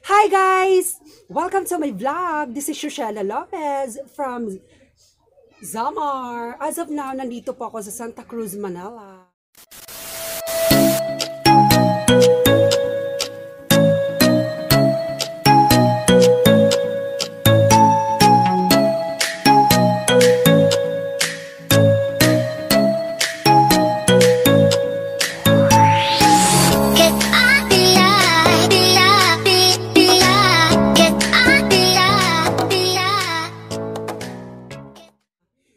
Hi guys! Welcome to my vlog. This is Shoshela Lopez from Zamar. As of now, nandito po ako sa Santa Cruz, Manila.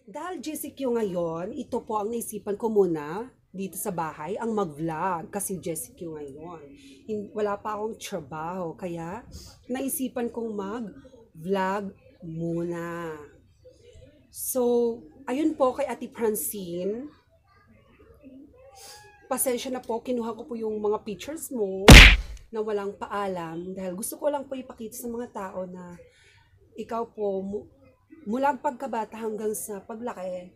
Dahil GCQ ngayon, ito po ang naisipan ko muna dito sa bahay, ang mag-vlog. Kasi GCQ ngayon, wala pa akong trabaho. Kaya naisipan kong mag-vlog muna. So, ayun po kay Ate Francine. Pasensya na po, kinuha ko po yung mga pictures mo na walang paalam. Dahil gusto ko lang po ipakita sa mga tao na ikaw po, mula pagkabata hanggang sa paglaki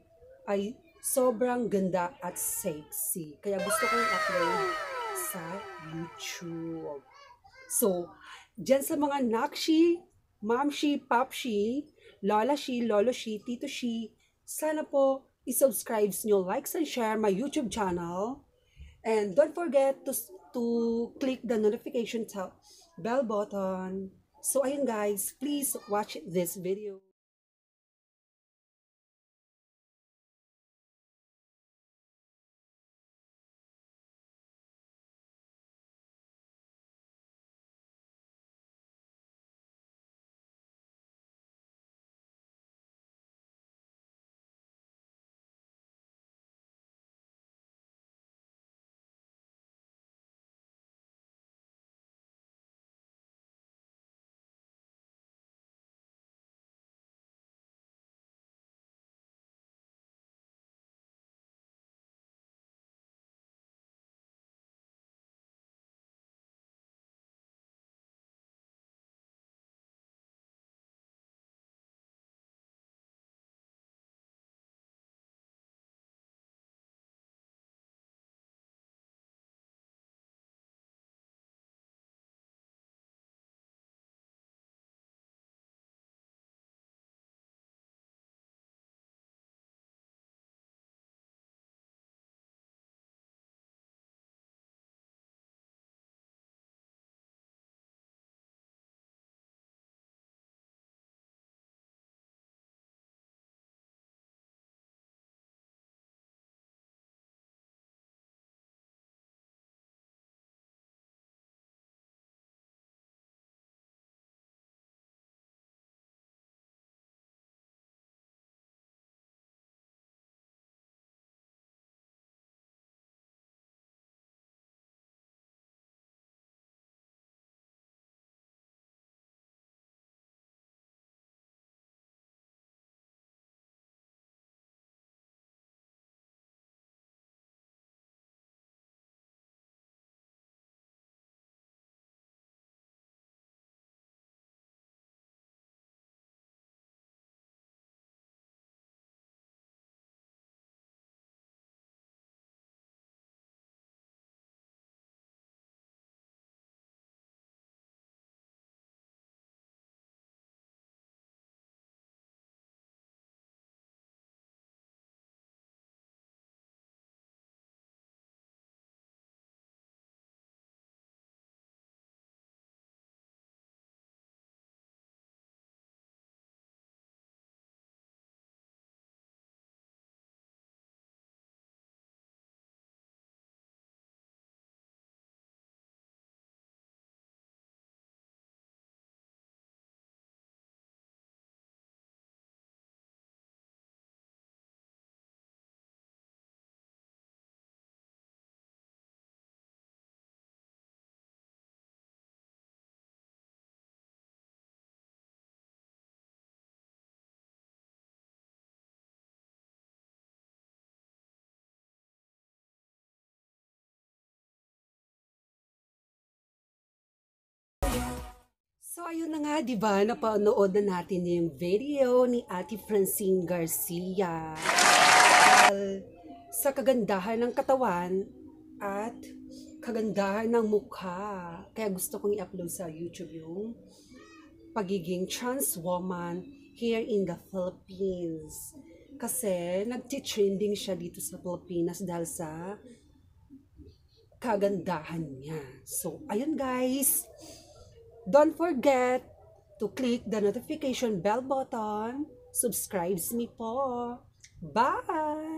ay sobrang ganda at sexy. Kaya gusto kong upload sa YouTube. So, dyan sa mga nakshi, mamshi, papshi, lolashi, loloshi, titoshi, sana po i-subscribe nyo, likes and share my YouTube channel. And don't forget to click the notification bell button. So, ayun guys, please watch this video. So, ayun na nga, di ba? Napanood na natin yung video ni Ate Francine Garcia. Dahil sa kagandahan ng katawan at kagandahan ng mukha. Kaya gusto kong i-upload sa YouTube yung pagiging trans woman here in the Philippines. Kasi nagti-trending siya dito sa Pilipinas dahil sa kagandahan niya. So, ayun guys. Don't forget to click the notification bell button. Subscribe me po. Bye!